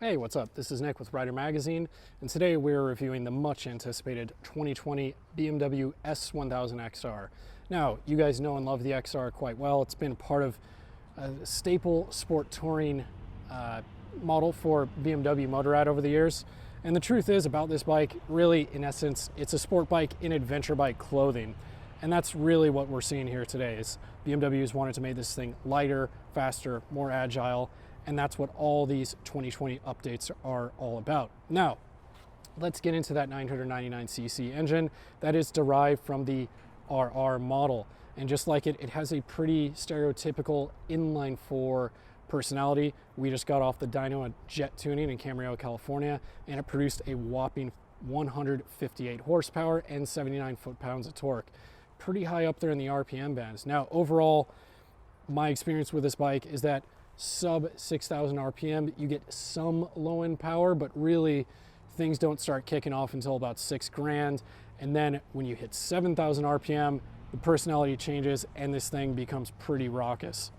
Hey, what's up? This is Nick with Rider Magazine, and today we're reviewing the much anticipated 2020 BMW S 1000 XR. Now, you guys know and love the XR quite well. It's been part of a staple sport touring model for BMW Motorrad over the years. And the truth is about this bike, really, in essence, it's a sport bike in adventure bike clothing. And that's really what we're seeing here today is BMW's wanted to make this thing lighter, faster, more agile, and that's what all these 2020 updates are all about. Now, let's get into that 999cc engine that is derived from the RR model. And just like it has a pretty stereotypical inline-4 personality. We just got off the dyno and jet tuning in Camarillo, California, and it produced a whopping 158 horsepower and 79 foot-pounds of torque. Pretty high up there in the RPM bands. Now, overall, my experience with this bike is that sub 6,000 RPM, you get some low end power, but really things don't start kicking off until about 6 grand. And then when you hit 7,000 RPM, the personality changes and this thing becomes pretty raucous.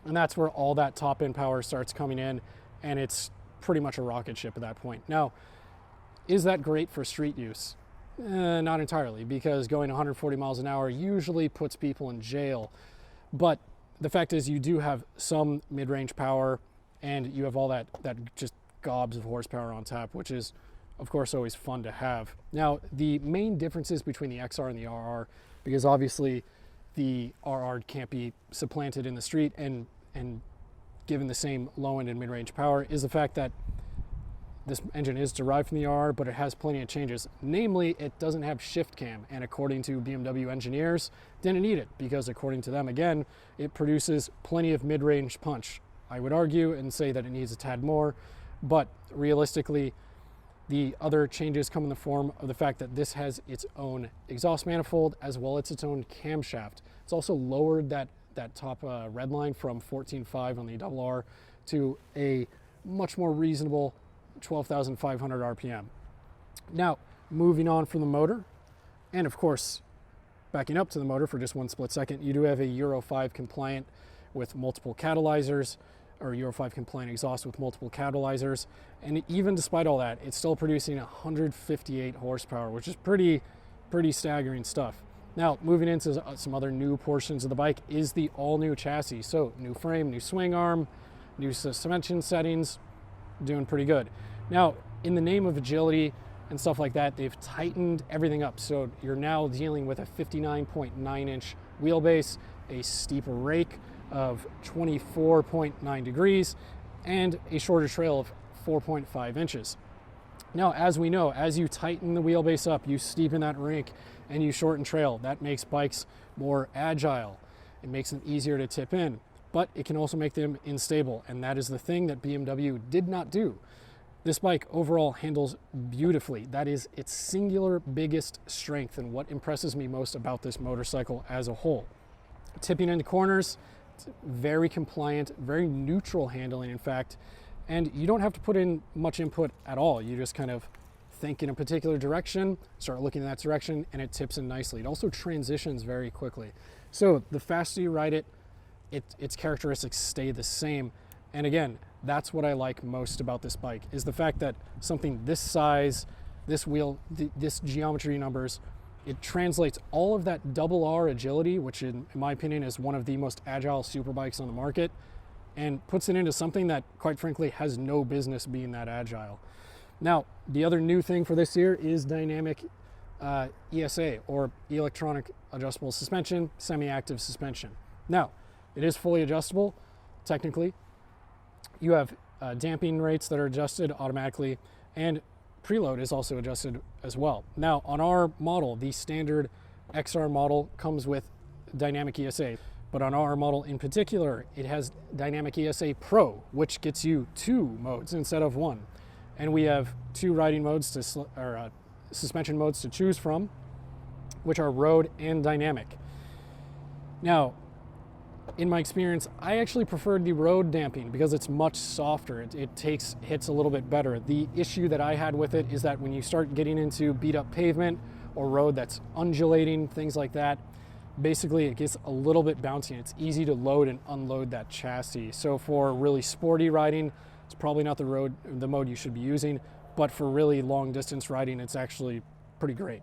And that's where all that top end power starts coming in, and it's pretty much a rocket ship at that point. Now, is that great for street use? Not entirely, because going 140 miles an hour usually puts people in jail. But the fact is you do have some mid-range power and you have all that just gobs of horsepower on tap, which is of course always fun to have. Now, the main differences between the XR and the RR, because obviously the RR can't be supplanted in the street and given the same low end and mid-range power, is the fact that this engine is derived from the RR, but it has plenty of changes. Namely, it doesn't have shift cam, and according to BMW engineers, didn't need it because according to them, again, it produces plenty of mid-range punch. I would argue and say that it needs a tad more, but realistically, the other changes come in the form of the fact that this has its own exhaust manifold as well as its own camshaft. It's also lowered that top red line from 14.5 on the RR to a much more reasonable 12,500 RPM. Now, moving on from the motor, and of course, backing up to the motor for just one split second, you do have a Euro 5 compliant with multiple catalyzers, or Euro 5 compliant exhaust with multiple catalyzers. And even despite all that, it's still producing 158 horsepower, which is pretty staggering stuff. Now, moving into some other new portions of the bike is the all-new chassis. So, new frame, new swing arm, new suspension settings, doing pretty good. Now, in the name of agility and stuff like that, they've tightened everything up. So you're now dealing with a 59.9 inch wheelbase, a steeper rake of 24.9 degrees, and a shorter trail of 4.5 inches. Now, as we know, as you tighten the wheelbase up, you steepen that rake and you shorten trail. That makes bikes more agile. It makes them easier to tip in, but it can also make them unstable, and that is the thing that BMW did not do. This bike overall handles beautifully. That is its singular biggest strength and what impresses me most about this motorcycle as a whole. Tipping into corners, it's very compliant, very neutral handling in fact, and you don't have to put in much input at all. You just kind of think in a particular direction, start looking in that direction, and it tips in nicely. It also transitions very quickly. So the faster you ride it, its characteristics stay the same. And again, that's what I like most about this bike, is the fact that something this size, this wheel, this geometry numbers, it translates all of that double R agility, which in my opinion is one of the most agile superbikes on the market, and puts it into something that quite frankly has no business being that agile. Now, the other new thing for this year is dynamic ESA, or electronic adjustable suspension, semi-active suspension. Now, it is fully adjustable, technically. You have damping rates that are adjusted automatically, and preload is also adjusted as well. Now, on our model, the standard XR model comes with dynamic ESA, but on our model in particular, it has dynamic ESA Pro, which gets you 2 modes instead of 1. And we have 2 riding modes suspension modes to choose from, which are road and dynamic. Now, in my experience, I actually preferred the road damping because it's much softer. It hits a little bit better. The issue that I had with it is that when you start getting into beat up pavement or road that's undulating, things like that, basically it gets a little bit bouncy and it's easy to load and unload that chassis. So for really sporty riding, It's probably not the mode you should be using, but for really long distance riding, it's actually pretty great.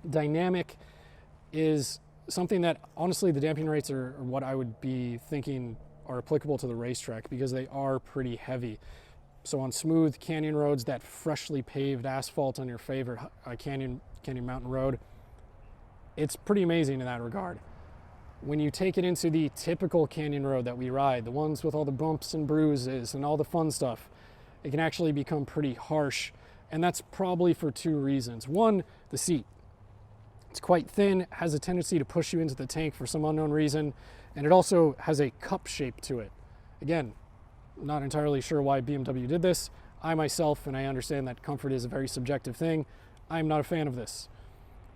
Dynamic is something that, honestly, the damping rates are what I would be thinking are applicable to the racetrack, because they are pretty heavy. So on smooth canyon roads, that freshly paved asphalt on your favorite canyon mountain road, it's pretty amazing in that regard. When you take it into the typical canyon road that we ride, the ones with all the bumps and bruises and all the fun stuff, it can actually become pretty harsh. And that's probably for two reasons. One, the seat. It's quite thin, has a tendency to push you into the tank for some unknown reason, and it also has a cup shape to it. Again, not entirely sure why BMW did this. I myself, and I understand that comfort is a very subjective thing, I'm not a fan of this.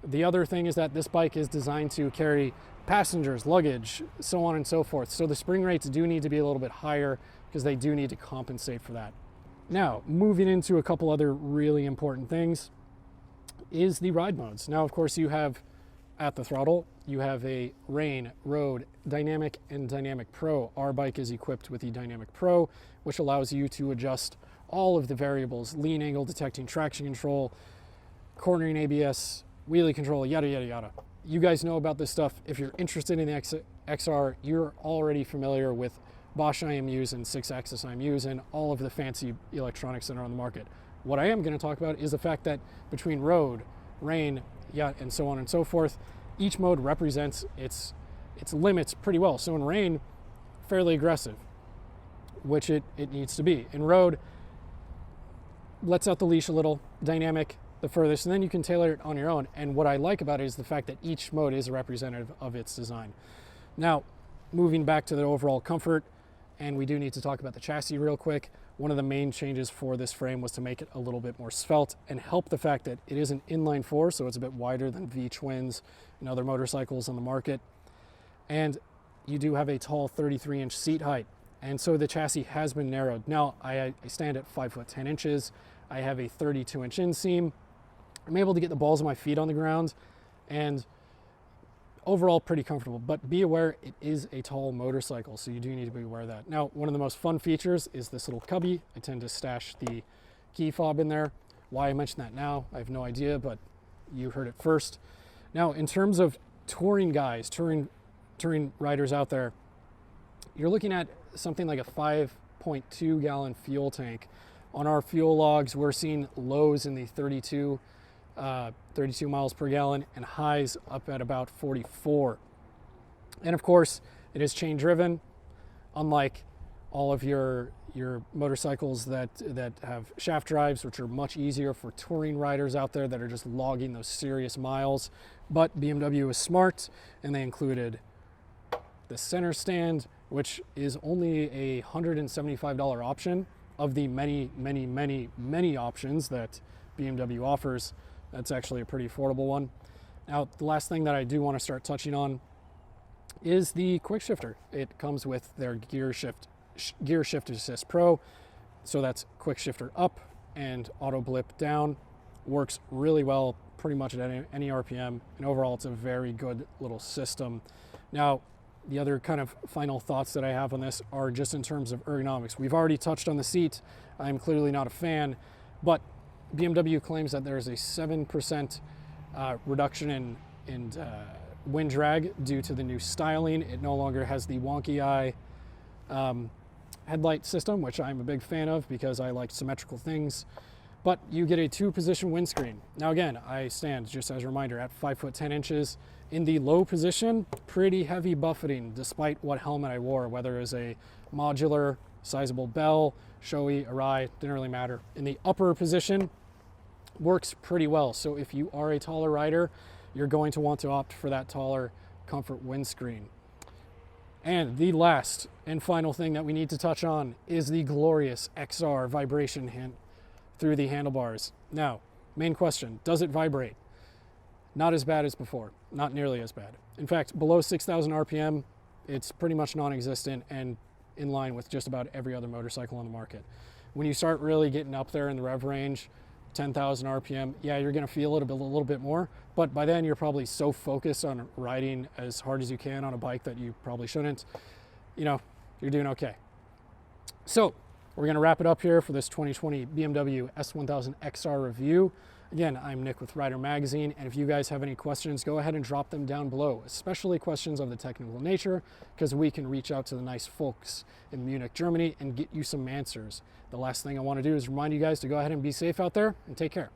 The other thing is that this bike is designed to carry passengers, luggage, so on and so forth. So the spring rates do need to be a little bit higher because they do need to compensate for that. Now, moving into a couple other really important things is the ride modes. Now, of course, you have at the throttle, you have a rain, road, dynamic, and dynamic pro. Our bike is equipped with the dynamic pro, which allows you to adjust all of the variables: lean angle detecting, traction control, cornering ABS, wheelie control, yada, yada, yada. You guys know about this stuff. If you're interested in the XR, you're already familiar with Bosch IMUs and 6-axis IMUs and all of the fancy electronics that are on the market. What I am going to talk about is the fact that between road, rain, yeah, and so on and so forth, each mode represents its limits pretty well. So in rain, fairly aggressive, which it needs to be. In road, lets out the leash a little, dynamic, the furthest, and then you can tailor it on your own. And what I like about it is the fact that each mode is representative of its design. Now, moving back to the overall comfort, and we do need to talk about the chassis real quick. One of the main changes for this frame was to make it a little bit more svelte and help the fact that it is an inline four, so it's a bit wider than V-twins and other motorcycles on the market. And you do have a tall 33-inch seat height, and so the chassis has been narrowed. Now, I stand at 5'10". I have a 32-inch inseam. I'm able to get the balls of my feet on the ground, and overall pretty comfortable, but be aware it is a tall motorcycle, so you do need to be aware of that. Now, one of the most fun features is this little cubby. I tend to stash the key fob in there. Why I mention that now, I have no idea, but you heard it first. Now, in terms of touring guys, touring riders out there, you're looking at something like a 5.2 gallon fuel tank. On our fuel logs, we're seeing lows in the 32 miles per gallon and highs up at about 44. And of course, it is chain driven, unlike all of your motorcycles that have shaft drives, which are much easier for touring riders out there that are just logging those serious miles. But BMW was smart, and they included the center stand, which is only a $175 option of the many options that BMW offers. That's actually a pretty affordable one. Now, the last thing that I do want to start touching on is the quick shifter. It comes with their gear shift assist pro. So that's quick shifter up and auto blip down. Works really well pretty much at any RPM, and overall it's a very good little system. Now, the other kind of final thoughts that I have on this are just in terms of ergonomics. We've already touched on the seat. I'm clearly not a fan, but BMW claims that there's a 7% reduction in wind drag due to the new styling. It no longer has the wonky eye headlight system, which I'm a big fan of because I like symmetrical things. But you get a 2-position windscreen. Now again, I stand, just as a reminder, at 5'10". In the low position, pretty heavy buffeting, despite what helmet I wore, whether it was a modular, sizable bell, Shoei, Arai, didn't really matter. In the upper position, works pretty well. So if you are a taller rider, you're going to want to opt for that taller comfort windscreen. And the last and final thing that we need to touch on is the glorious XR vibration through the handlebars. Now, main question, does it vibrate? Not as bad as before, not nearly as bad. In fact, below 6,000 RPM, it's pretty much non-existent and in line with just about every other motorcycle on the market. When you start really getting up there in the rev range, 10,000 RPM, yeah, you're gonna feel it a little bit more, but by then you're probably so focused on riding as hard as you can on a bike that you probably shouldn't. You know, you're doing okay. So we're going to wrap it up here for this 2020 BMW S1000 XR review. Again, I'm Nick with Rider Magazine, and if you guys have any questions, go ahead and drop them down below, especially questions of the technical nature, because we can reach out to the nice folks in Munich, Germany, and get you some answers. The last thing I want to do is remind you guys to go ahead and be safe out there and take care.